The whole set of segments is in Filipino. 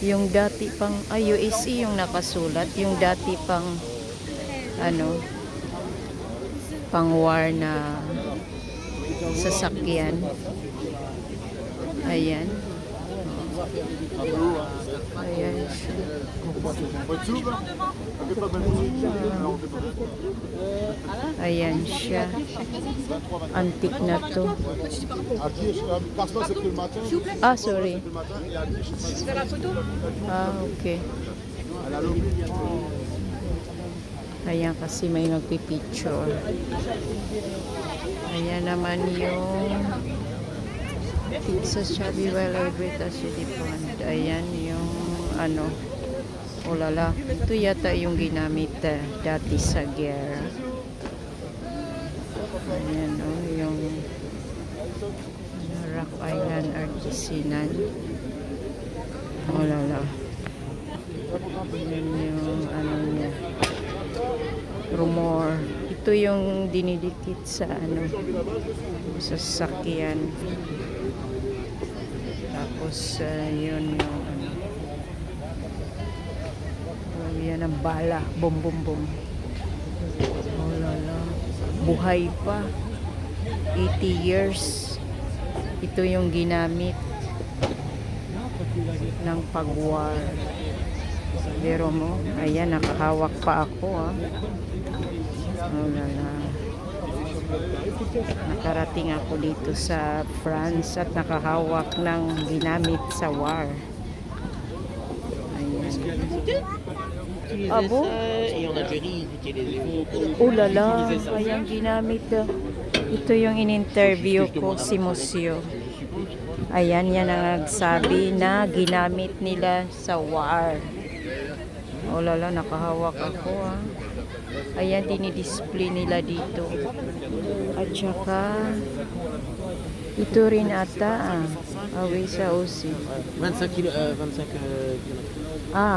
Yung dati pang, USC yung nakasulat. Yung dati pang, ano, pang war na sasakyan. Ayan. Ayan siya. Ayan siya. Antik na to. Ah, sorry. Ah, okay. Ayan kasi may magpipicture. Ayan naman yung Pizza Chubby Well Everett Pond. Ayan yung ano. Ulala. Ito yata yung ginamit dati sa gera. Ayan o. Yung Rock Island Artisanal. Ulala. Ayan yung ano niya. Rumor. Ito yung dinidikit sa ano. Sa sasakyan. Tapos yun yung ano. Yan ang bala. Bum bum bum. Oh lala. Buhay pa. 80 years. Ito yung ginamit ng pagwar. Pero mo, ayan, nakahawak pa ako Oh lala. Nakarating ako dito sa France at nakahawak ng ginamit sa war. Ayan. Abo? Ulala, ayan ginamit. Ito yung in-interview ko si Museo. Ayan, yan ang nagsabi na ginamit nila sa war. Ulala, nakahawak ako Ayan, dinidisplay nila dito. At saka, ito rin ata, away sa OC. 25 km.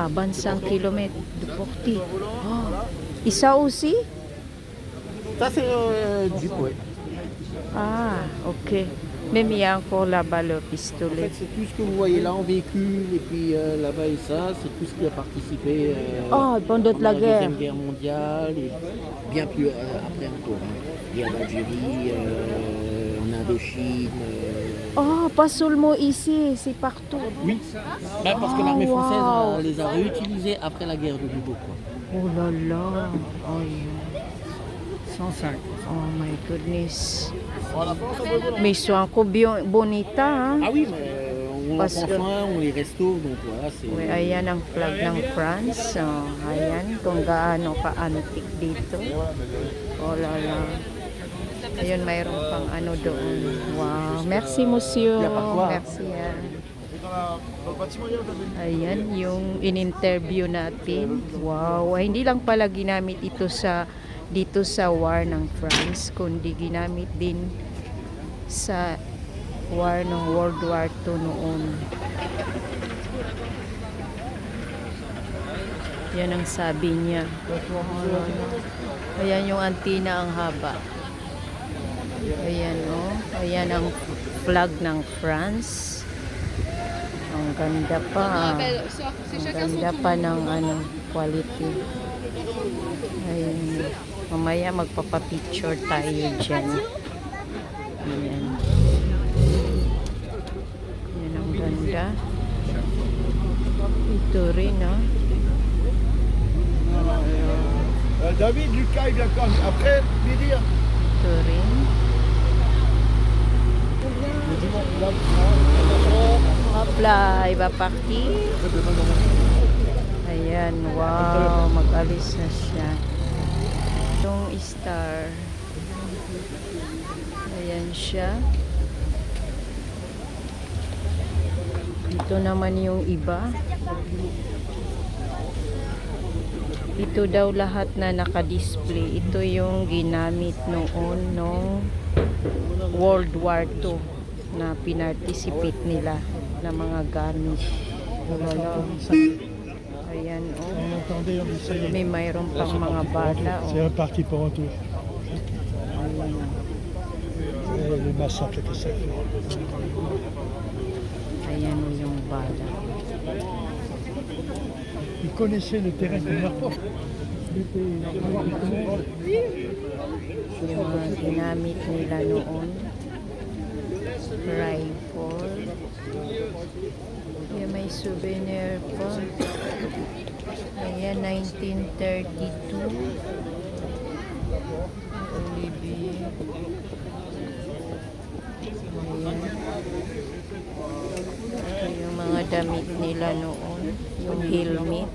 Bansang kilometre. Duporti. Isa OC? Ça, c'est du coup, ouais. Ok. Même il y a encore là-bas le En pistolet. fait, c'est tout ce que vous voyez là en véhicule, et puis là-bas et ça, c'est tout ce qui a participé Pendant la la guerre. Deuxième Guerre mondiale, et bien plus après encore. Guerre d'Algérie, en Indochine. Pas seulement ici, c'est partout. Oui, parce que l'armée française wow. les a réutilisés après la guerre de Bubo. Oh là là. Oh, yeah. 105. Oh my goodness. Mais ils sont encore bien bonita. Ah oui, mais on en Parce prend que- soin, on les restaure, donc voilà, c'est... Uy, ayan ang flag ng France. Ayan, kung gaano ka-antik dito. Oh lala. Ayun, mayroon pang ano doon. Wow. Merci, monsieur. Merci. Ayan, yung in-interview natin. Wow. Hindi lang pala ginamit ito dito sa war ng France, kundi ginamit din sa war ng World War II noon. Yan ang sabi niya. Ayan yung antina ang haba. Ayan Ayan ang flag ng France. Ang ganda pa. Ang ganda pa ng quality. Ayan. Mamaya magpapapicture tayo dyan. Ayan. Ayan ang ganda. Ito rin David, Lucas, il vient quand après midi. Ito rin. Hopla, iba party. Ayan, wow, mag-alis na siya. Itong star. Ayan siya. Ito naman yung iba. Ito daw lahat na naka-display. Ito yung ginamit noon nung World War II na pinarticipate nila na mga gamit. Ayan May mayroon pang mga bala C'est reparti pour un tour. Les massacres que ça fait. Ayan yung bala. connaissez le terrestre de l'airport? Yung mga ginamit nila noon. Rifle. Yan, may souvenir pa. Ayan, 1932. Olivier. Ayan. Ito yung mga damit nila noon. Yung helmet.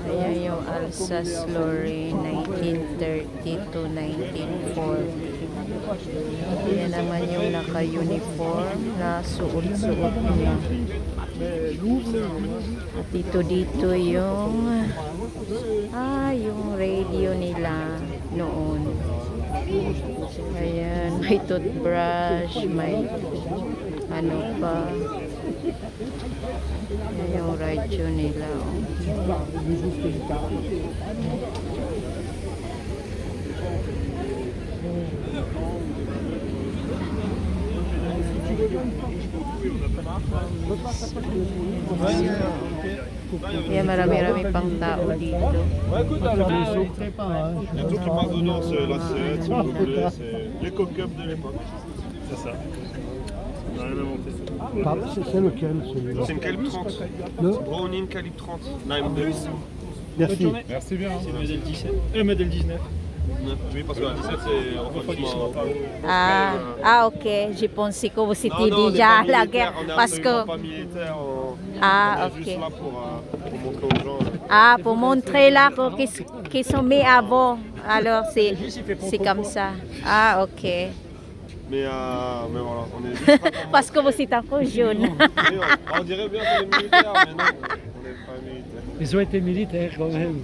Ayan yung Alsace-Lorraine 1930 to 1940. Ayan naman yung naka-uniform na suot-suot niya. At dito yung yung radio nila noon. Ayan, may toothbrush, may ano pa. Ayan yung radio nila. Ayan, marami-rami pang tao dito. Ouais, écoute, alors, les autres qui passent dedans, c'est la Suède, si vous voulez, c'est les cock-ups de l'époque. C'est ça. On n'a rien inventé. C'est lequel celui-là? C'est une calibre 30. Le Browning calibre 30. Lime 2. Merci. Merci bien. C'est le modèle 17. Le modèle 19. Oui, parce que la 17, c'est refroidissement. Ok. J'ai pensé que vous étiez Non, déjà à la guerre. On est Parce absolument que... pas militaire. On Ah, est juste ok. là pour montrer aux gens. Ah, pour montrer là qu'ils sont mis avant. Alors, c'est comme ça. Ah, ok. Mais voilà, on est juste là pour Parce que vous êtes encore jeune. montrer. On dirait bien qu'on est militaire, mais non, on n'est pas militaire. Ils ont été militaires quand même.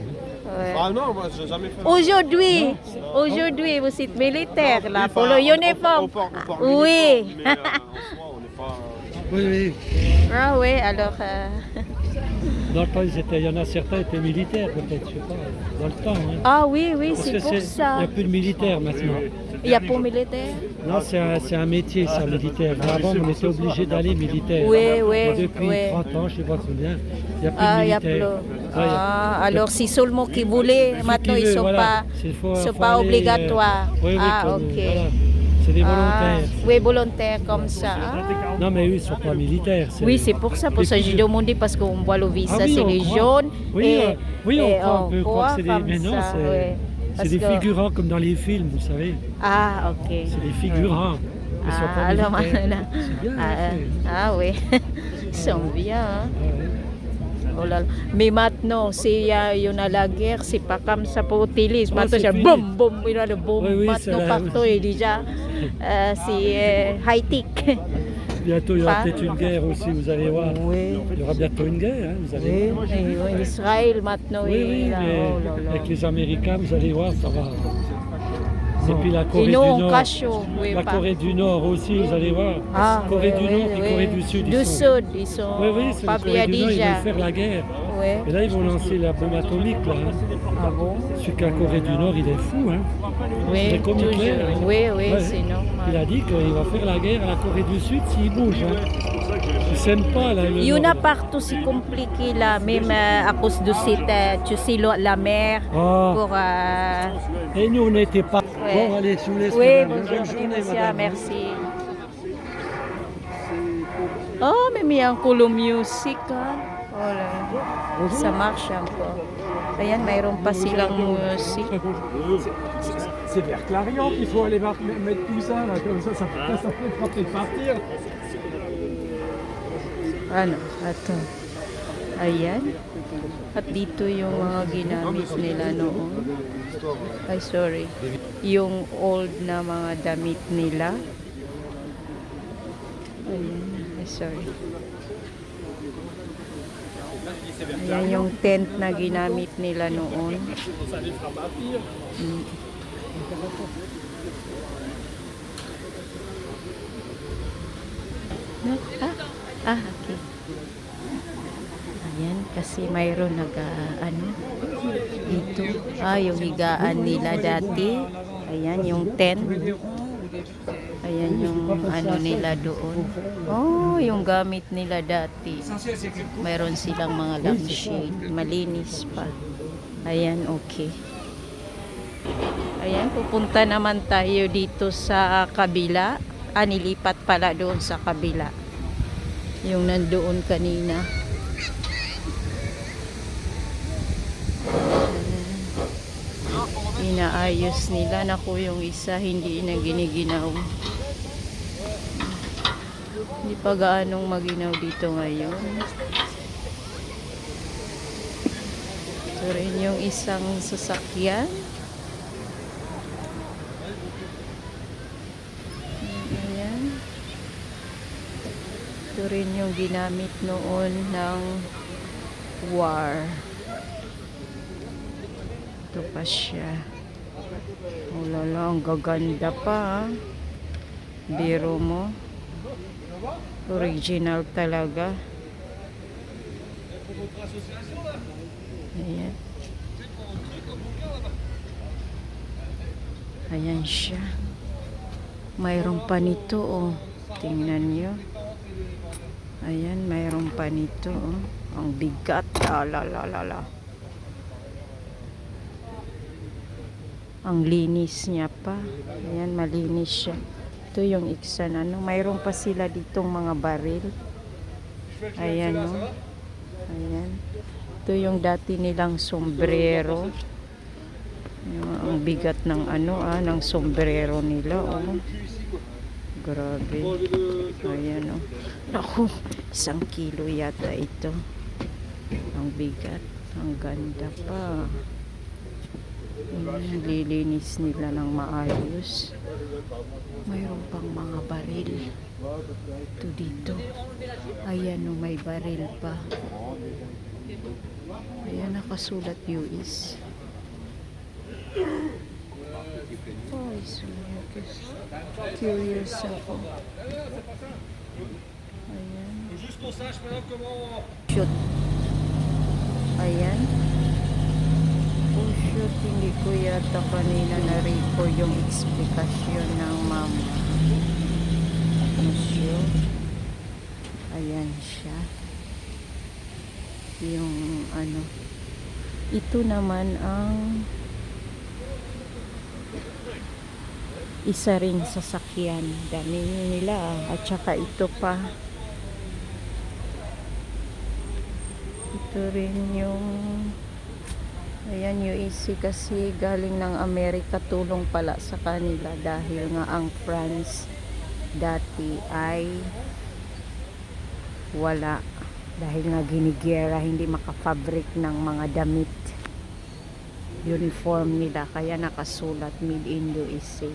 Ouais. Ah non, moi j'ai jamais fait. Aujourd'hui, vous êtes militaire là, pour le Au uniforme. port Oui. militaire, mais en soi, on n'est pas. Oui, oui. Ah oui, alors... Dans le temps, il y en a certains étaient militaires peut-être, je sais pas. Dans le temps. Hein. Ah oui, Parce c'est que pour il ça. n'y a plus de militaires maintenant. Il n'y a pas militaire? Non, c'est un métier, ça, militaire. Avant, on était obligé d'aller militaire. Oui, Et oui, depuis oui. 30 ans, je ne sais pas combien, il n'y a plus Ah, de il y a plus. militaires. Ah, alors c'est seulement qui voulaient, maintenant ils ne sont pas, obligatoires. Ah, ok. Voilà. C'est des Ah, volontaires. oui, volontaires comme ça. Ah. Non, mais eux, ils ne sont pas militaires. Oui, c'est pour ça que j'ai demandé, parce qu'on voit le visa, Ah oui, c'est on les croit. jaunes. Oui, et on peut croire que c'est des... comme Mais non, ça, ouais. c'est Parce des que- figurants comme dans les films, vous savez. Ah, ok. C'est des figurants. Ils sont pas alors, militaires. C'est bien. ah oui, ils sont bien. Hein? Ouais. Oh là là. Mais maintenant, s'il y a la guerre, c'est pas comme ça pour utiliser. Oh, Maintenant, c'est c'est fini. boum, boum, il y a le boum. Oui, oui, maintenant, c'est- partout, est déjà, c'est high-tech. Bientôt, il y aura Pas- peut-être une guerre aussi, vous allez voir. Oui. Il y aura bientôt une guerre, hein, vous allez voir. Oui, Israël, maintenant, Oui, oui, est là. mais Oh là là. avec les Américains, vous allez voir, ça va. Et puis la Corée Et du nous, on Nord. cache, oui, La pas. Corée du Nord aussi, vous allez voir. Ah, Corée oui, du oui, Nord et oui. Corée du Sud. Du Sud, ils sont Oui, oui, c'est pas la Corée bien du Nord, ils déjà. veulent faire la guerre. Oui. Et là, ils vont lancer la bombe atomique, là. Hein. Ah bon? Celui qui a la Corée du Nord, il est fou, hein. Oui, C'est comme toujours. Hitler. Oui, oui, Ouais. c'est normal. Il a dit qu'il va faire la guerre à la Corée du Sud s'il bouge. Hein. Ils s'aiment pas, là. le Il y en a Nord. partout, c'est compliqué là, même à cause de cette, tu sais, la mer. Ah. Pour, Et nous, on n'était pas. Ouais. Bon, allez, je vous laisse. Oui, madame. bonne journée, journée, monsieur, madame. merci. Oh, mais il y a encore le musique. Hein? Oh là, ça marche encore. Ayan, mayroon pa silang musique. C'est vers Clarion qu'il faut aller mettre tout ça, là, comme ça peut peut-être partir. Ano, ato. Ayan. At dito yung mga ginamit nila noon. Ay, sorry. Yung old na mga damit nila. Ayan. Ay, sorry. Ayan yung tent na ginamit nila noon. Mm. No? Okay. Ayan, kasi mayroon dito. Yung higaan nila dati. Ayan, yung tent. Ayan. Ayan yung ano nila doon. Oh, yung gamit nila dati. Mayroon silang mga lampshade. Malinis pa. Ayan, okay. Ayan, pupunta naman tayo dito sa kabila. Nilipat pala doon sa kabila. Yung nandoon kanina. Inaayos nila. Naku, yung isa hindi na giniginaw. Hindi pa gaanong maginaw dito ngayon. Ito rin yung isang sasakyan. Ayan. Ito rin yung ginamit noon ng war. Ito pa siya. Ulala, ang gaganda pa. Biro mo. Original talaga. Ayan. Ayan siya. Mayroon pa nito, oh. Tingnan nyo. Ayan, mayroon pa nito, oh. Ang bigat. Lalalala. Ang linis niya pa. Ayan, malinis siya. Ito yung iksan. Ano, mayroon pa sila ditong mga baril. Ayan, oh. Ayan. Ito yung dati nilang sombrero. Ang bigat ng ano, ng sombrero nila, oh. Grabe. Ayan, oh. Naku, 1 kilo yata ito. Ang bigat. Ang ganda pa. Ayan, lilinis nila ng maayos. Mayroon pang mga baril. Ito dito. Ayan, oh, may baril pa. Ayan, nakasulat US. Oh, curious ako. Ayan. Shoot. Ayan. Oh shoot, hindi ko yata kanina na-record yung explikasyon ng mama. Shoot. Ayan siya. Yung ano. Ito naman ang isa ring sasakyan. Dami nila, at saka ito pa. Ito rin yung ayan, UAC kasi galing ng Amerika, tulong pala sa kanila dahil nga ang France dati ay wala dahil nga ginigera, hindi makafabric ng mga damit uniform nila, kaya nakasulat made in USA.